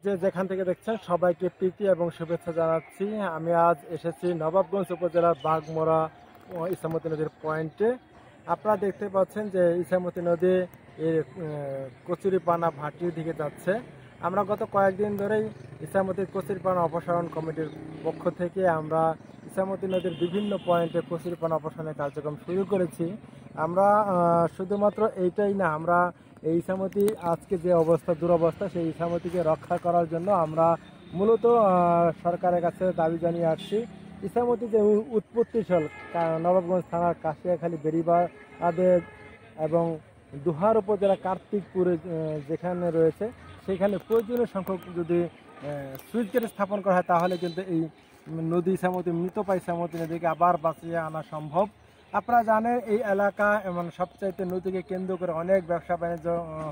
যে যেখান থেকে দেখছেন সবাইকে প্রীতি এবং শুভেচ্ছা জানাচ্ছি। আমি আজ এসেছি নবাবগঞ্জ উপজেলার বাঘমরা ইছামতি নদীর পয়েন্টে। আপনারা দেখতে পাচ্ছেন যে ইছামতি নদী এর কচুরিপানা ভাটির দিকে যাচ্ছে। আমরা গত কয়েকদিন ধরেই ইছামতির কচুরিপানা অপসারণ কমিটির পক্ষ থেকে আমরা ইছামতি নদীর বিভিন্ন পয়েন্টে কচুরিপানা অপসারণের কার্যক্রম শুরু করেছি। আমরা শুধুমাত্র এইটাই না, আমরা এই ইছামতি আজকে যে অবস্থা দুরবস্থা, সেই ইছামতিকে রক্ষা করার জন্য আমরা মূলত সরকারের কাছে দাবি জানিয়ে আসছি। ইছামতি যে উৎপত্তিস্থল নবাবগঞ্জ থানার কাশিয়াখালী বেড়িবাঁধে এবং দুহার উপজেলা কার্তিকপুরে যেখানে রয়েছে, সেখানে প্রয়োজনীয় সংখ্যক যদি সুইচ গেট স্থাপন করা হয়, তাহলে কিন্তু এই নদী ইছামতি মৃতপ্রায় ইছামতি নদীকে আবার বাঁচিয়ে আনা সম্ভব। আপনারা জানেন এই এলাকা মানে সবচাইতে নদীকে কেন্দ্র করে অনেক ব্যবসা বাণিজ্য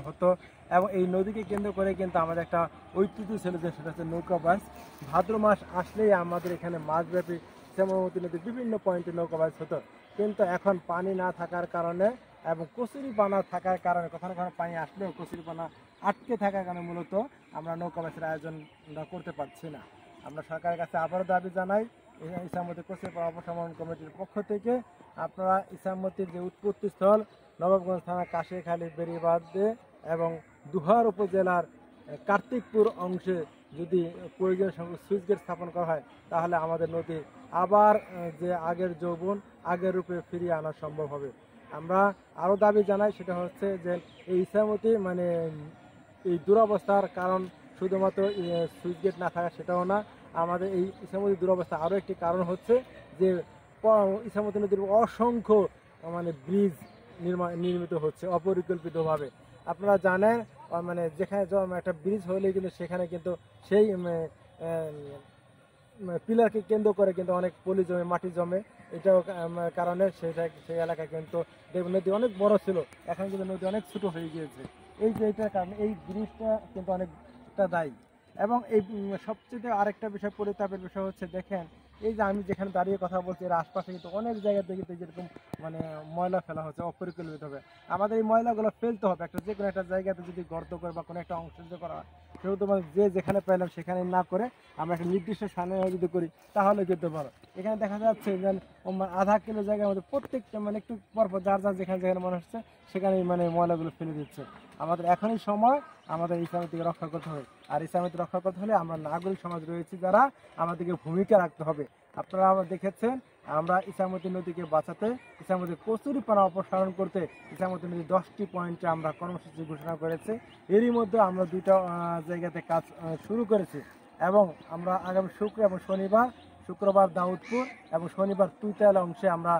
হতো, এবং এই নদীকে কেন্দ্র করে কিন্তু আমাদের একটা ঐতিহ্য ছিল, যে সেটা হচ্ছে নৌকাবাস। ভাদ্র মাস আসলেই আমাদের এখানে মাছব্যাপী ইছামতি নদীর বিভিন্ন পয়েন্টে নৌকাবাস হতো। কিন্তু এখন পানি না থাকার কারণে এবং কচুরিপানা থাকার কারণে, কখনো কখনো পানি আসলেও কচুরিপানা আটকে থাকার কারণে মূলত আমরা নৌকাবাসের আয়োজন করতে পারছি না। আমরা সরকারের কাছে আবারও দাবি জানাই, ইছামতি কচুরিপানা অপসারণ কমিটির পক্ষ থেকে আপনারা ইছামতির যে উৎপত্তিস্থল নবাবগঞ্জ থানা কাশিয়াখালী বেড়িবাঁধে এবং দুহার উপজেলার কার্তিকপুর অংশে যদি প্রয়োজনীয় সংখ্যক সুইচ গেট স্থাপন করা হয়, তাহলে আমাদের নদী আবার যে আগের যৌবন আগের রূপে ফিরিয়ে আনা সম্ভব হবে। আমরা আরও দাবি জানাই, সেটা হচ্ছে যে এই ইছামতি মানে এই দুরবস্থার কারণ শুধুমাত্র সুইচ গেট না থাকা সেটাও না, আমাদের এই ইছামতি দুরবস্থা আরও একটি কারণ হচ্ছে যে ইছামতি নদীর অসংখ্য মানে ব্রিজ নির্মিত হচ্ছে অপরিকল্পিতভাবে। আপনারা জানেন মানে যেখানে একটা ব্রিজ হলে কিন্তু সেখানে কিন্তু সেই পিলারকে কেন্দ্র করে কিন্তু অনেক পলি জমে, মাটি জমে। এটাও কারণে সেই এলাকায় কিন্তু নদী অনেক বড় ছিল, এখন কিন্তু নদী অনেক ছোট হয়ে গিয়েছে। এই যে এটার কারণে এই ব্রিজটা কিন্তু অনেকটা দায়ী। এবং এই সবচেয়ে আরেকটা বিষয়, পরিতাপের বিষয় হচ্ছে, দেখেন এই যে আমি যেখানে দাঁড়িয়ে কথা বলছি, এর আশপাশে কিন্তু অনেক জায়গা থেকে যেরকম মানে ময়লা ফেলা হচ্ছে অপরিকল্পিতভাবে। আমাদের এই ময়লাগুলো ফেলতে হবে একটা, যে কোনো একটা জায়গাতে যদি গর্ত করে বা কোনো একটা অংশ যদি করা হয়, সেহেতু মানে যে যেখানে পেলাম সেখানে না করে আমরা একটা নির্দিষ্ট স্থানে যদি করি, তাহলে কিন্তু ভালো। এখানে দেখা যাচ্ছে যে আধা কিলো জায়গার মধ্যে প্রত্যেকটা মানে একটু পরপর যার যার যেখানে যেখানে মনে হচ্ছে সেখানে মানে ময়লাগুলো ফেলে দিচ্ছে। আমাদের এখনই সময় আমাদের ইসলামীকে রক্ষা করতে হবে, আর ইসলামীকে রক্ষা করতে হলে আমরা নাগরিক সমাজ রয়েছি যারা, আমাদেরকে ভূমিকা রাখতে হবে। আপনারা দেখেছেন আমরা ইছামতি নদীকে বাঁচাতে, ইছামতি কচুরিপানা অপসারণ করতে ইছামতি নদী 10টি পয়েন্টে আমরা কর্মসূচি ঘোষণা করেছি। এরই মধ্যে আমরা 2টা জায়গাতে কাজ শুরু করেছি, এবং আমরা আগামী শুক্রবার দাউদপুর এবং শনিবার তুইতাল অংশে আমরা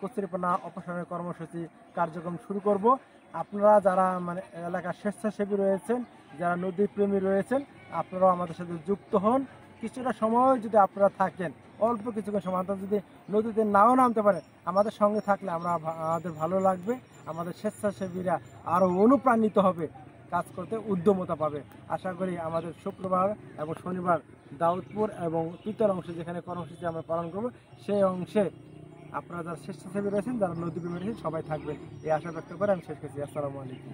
কচুরিপানা অপসারণের কর্মসূচি কার্যক্রম শুরু করব। আপনারা যারা মানে এলাকার স্বেচ্ছাসেবী রয়েছেন, যারা নদী প্রেমী রয়েছেন, আপনারাও আমাদের সাথে যুক্ত হন। কিছুটা সময় যদি আপনারা থাকেন, অল্প কিছুক্ষণ সময়, যদি নদীতে নাও নামতে পারেন, আমাদের সঙ্গে থাকলে আমাদের ভালো লাগবে। আমাদের স্বেচ্ছাসেবীরা আরও অনুপ্রাণিত হবে, কাজ করতে উদ্যমতা পাবে। আশা করি আমাদের শুক্রবার এবং শনিবার দাউদপুর এবং তুইতাল অংশে যেখানে কর্মসূচি আমরা পালন করব, সেই অংশে আপনারা যারা স্বেচ্ছাসেবী রয়েছেন, যারা নদী প্রেমী রয়েছেন, সবাই থাকবেন, এই আশা ব্যক্ত করে আমি শেষ করছি। আসসালামু আলাইকুম।